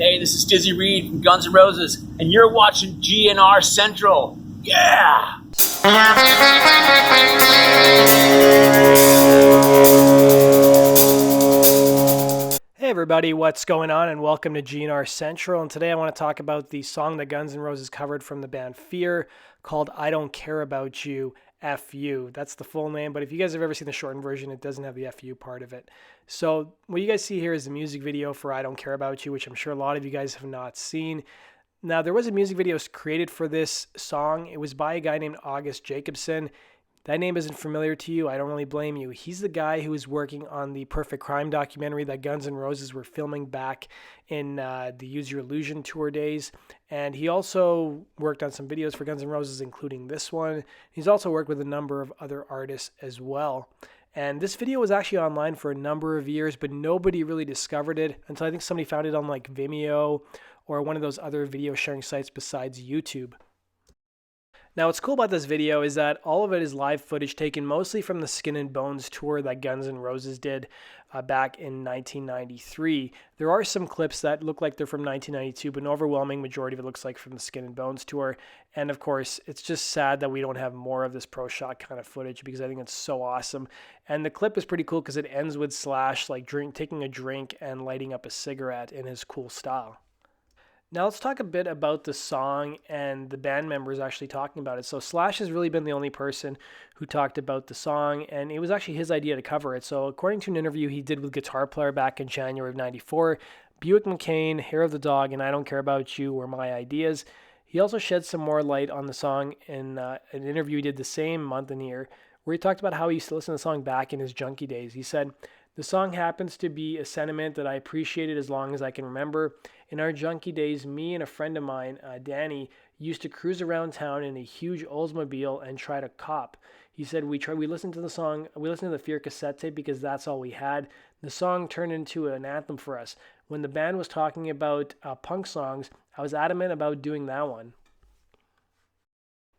Hey, this is Dizzy Reed from Guns N' Roses, and you're watching GNR Central. Yeah! Hey everybody, what's going on, and welcome to GNR Central. And today I want to talk about the song that Guns N' Roses covered from the band Fear called I Don't Care About You, F-U. That's the full name, but if you guys have ever seen the shortened version, it doesn't have the F-U part of it. So what you guys see here is the music video for I Don't Care About You, which I'm sure a lot of you guys have not seen. Now, there was a music video created for this song. It was by a guy named August Jacobson. That name isn't familiar to you. I don't really blame you. He's the guy who was working on the Perfect Crime documentary that Guns N' Roses were filming back in the Use Your Illusion tour days. And he also worked on some videos for Guns N' Roses, including this one. He's also worked with a number of other artists as well. And this video was actually online for a number of years, but nobody really discovered it until I think somebody found it on like Vimeo or one of those other video sharing sites besides YouTube. Now, what's cool about this video is that all of it is live footage taken mostly from the Skin and Bones tour that Guns N' Roses did back in 1993. There are some clips that look like they're from 1992, but an overwhelming majority of it looks like from the Skin and Bones tour. And of course, it's just sad that we don't have more of this pro shot kind of footage because I think it's so awesome. And the clip is pretty cool because it ends with Slash like taking a drink and lighting up a cigarette in his cool style. Now let's talk a bit about the song and the band members actually talking about it. So Slash has really been the only person who talked about the song, and it was actually his idea to cover it. So according to an interview he did with Guitar Player back in January of '94, Buick McCain, Hair of the Dog, and I Don't Care About You were my ideas. He also shed some more light on the song in an interview he did the same month and year, where he talked about how he used to listen to the song back in his junkie days. He said, "The song happens to be a sentiment that I appreciated as long as I can remember. In our junkie days, me and a friend of mine, Danny, used to cruise around town in a huge Oldsmobile and try to cop." He said, we listened to the Fear cassette tape because that's all we had. The song turned into an anthem for us. When the band was talking about punk songs, I was adamant about doing that one.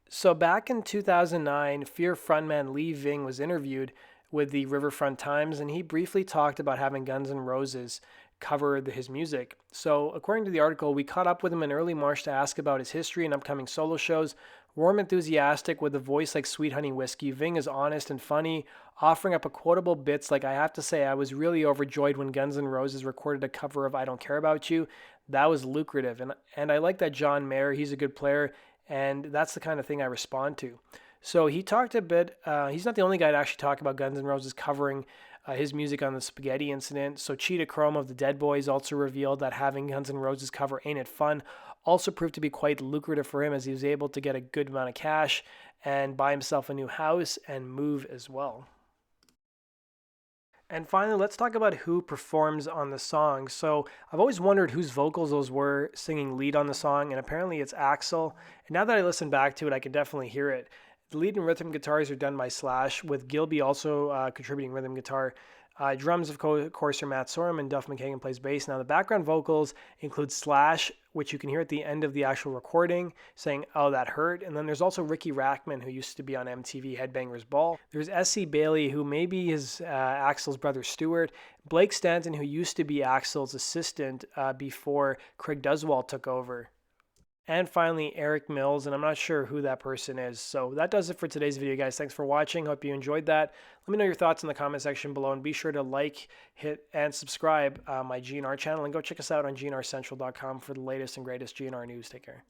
So back in 2009, Fear frontman Lee Ving was interviewed with the Riverfront Times, and he briefly talked about having Guns N' Roses cover his music. So according to the article, we caught up with him in early March to ask about his history and upcoming solo shows. Warm, enthusiastic, with a voice like Sweet Honey Whiskey, Ving is honest and funny, offering up quotable bits like, "I have to say I was really overjoyed when Guns N' Roses recorded a cover of I Don't Care About You. That was lucrative. And I like that John Mayer, he's a good player, and that's the kind of thing I respond to." So he talked a bit, he's not the only guy to actually talk about Guns N' Roses covering his music on the Spaghetti Incident. So Cheetah Chrome of the Dead Boys also revealed that having Guns N' Roses cover Ain't It Fun also proved to be quite lucrative for him, as he was able to get a good amount of cash and buy himself a new house and move as well. And finally, let's talk about who performs on the song. So I've always wondered whose vocals those were singing lead on the song, and apparently it's Axl. And now that I listen back to it, I can definitely hear it. The lead and rhythm guitars are done by Slash, with Gilby also contributing rhythm guitar. Drums, of course, are Matt Sorum, and Duff McKagan plays bass. Now, the background vocals include Slash, which you can hear at the end of the actual recording, saying, "Oh, that hurt." And then there's also Ricky Rackman, who used to be on MTV Headbangers Ball. There's S.C. Bailey, who maybe is Axl's brother Stuart. Blake Stanton, who used to be Axl's assistant before Craig Duswalt took over. And finally, Eric Mills, and I'm not sure who that person is. So that does it for today's video, guys. Thanks for watching. Hope you enjoyed that. Let me know your thoughts in the comment section below, and be sure to like, hit, and subscribe my GNR channel, and go check us out on gnrcentral.com for the latest and greatest GNR news. Take care.